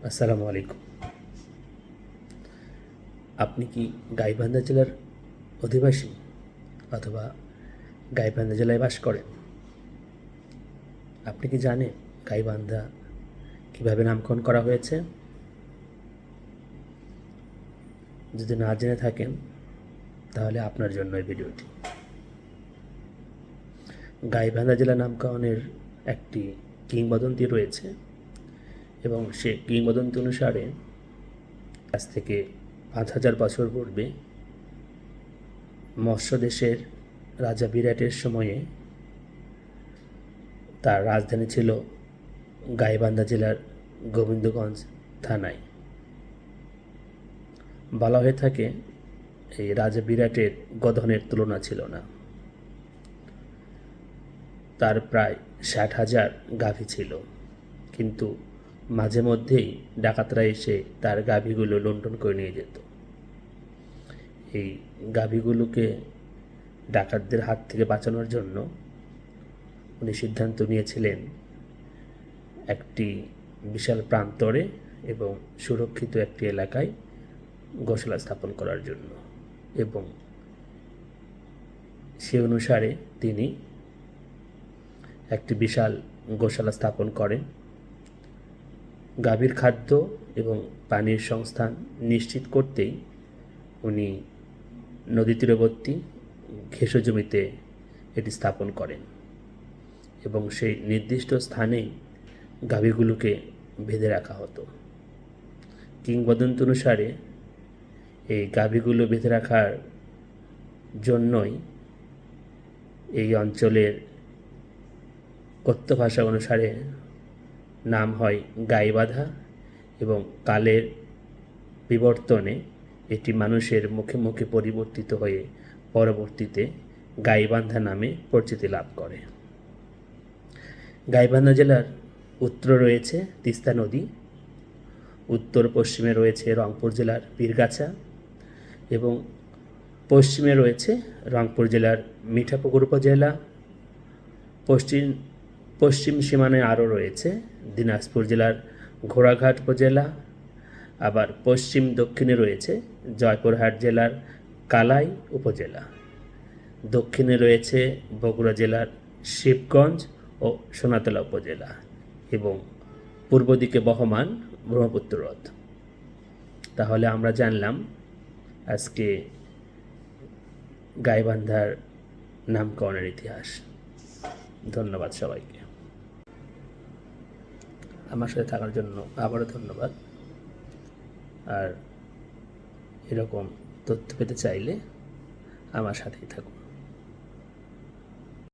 আসসালামু আলাইকুম। আপনি কি গাইবান্ধা জেলার অধিবাসী অথবা গাইবান্ধা জেলায় বাস করেন? আপনি কি জানেন গাইবান্ধা কীভাবে নামকরণ করা হয়েছে? যদি না জেনে থাকেন তাহলে আপনার জন্য এই ভিডিওটি। গাইবান্ধা জেলা নামকরণের একটি কিংবদন্তি রয়েছে এবং সে কিংবদন্তি অনুসারে আজ থেকে ৫,০০০ বছর পূর্বে মৎস্য দেশের রাজা বিরাটের সময়ে তার রাজধানী ছিল গাইবান্ধা জেলার গোবিন্দগঞ্জ থানায়। বলা হয়ে থাকে এই রাজা বিরাটের গধনের তুলনা ছিল না। তার প্রায় ৬০,০০০ গাভী ছিল, কিন্তু মাঝে মধ্যেই ডাকাতরা এসে তার গাভীগুলো লুণ্ঠন করে নিয়ে যেত। এই গাভীগুলোকে ডাকাতদের হাত থেকে বাঁচানোর জন্য উনি সিদ্ধান্ত নিয়েছিলেন একটি বিশাল প্রান্তরে এবং সুরক্ষিত একটি এলাকায় গোশালা স্থাপন করার জন্য, এবং সে অনুসারে তিনি একটি বিশাল গোশালা স্থাপন করেন। গাভীর খাদ্য এবং পানির সংস্থান নিশ্চিত করতেই উনি নদী তীরবর্তী ঘেঁষো জমিতে এটি স্থাপন করেন এবং সেই নির্দিষ্ট স্থানেই গাভীগুলোকে বেঁধে রাখা হতো। কিংবদন্তি অনুসারে এই গাভীগুলো বেঁধে রাখার জন্যই এই অঞ্চলের কথ্য ভাষা অনুসারে নাম হয় গাইবান্ধা, এবং কালের বিবর্তনে এটি মানুষের মুখে মুখে পরিবর্তিত হয়ে পরবর্তীতে গাইবান্ধা নামে পরিচিতি লাভ করে। গাইবান্ধা জেলার উত্তরে রয়েছে তিস্তা নদী, উত্তর পশ্চিমে রয়েছে রংপুর জেলার পীরগাছা, এবং পশ্চিমে রয়েছে রংপুর জেলার মিঠাপুকুর উপজেলা। পশ্চিম সীমানায় আরও রয়েছে দিনাজপুর জেলার ঘোড়াঘাট উপজেলা। আবার পশ্চিম দক্ষিণে রয়েছে জয়পুরহাট জেলার কালাই উপজেলা। দক্ষিণে রয়েছে বগুড়া জেলার শিবগঞ্জ ও সোনাতলা উপজেলা, এবং পূর্ব দিকে বহমান ব্রহ্মপুত্র হ্রদ। তাহলে আমরা জানলাম আজকে গাইবান্ধার নামকরণের ইতিহাস। ধন্যবাদ সবাইকে। আমার সাথে থাকার জন্য আবারও ধন্যবাদ। আর এরকম তথ্য পেতে চাইলে আমার সাথেই থাকুন।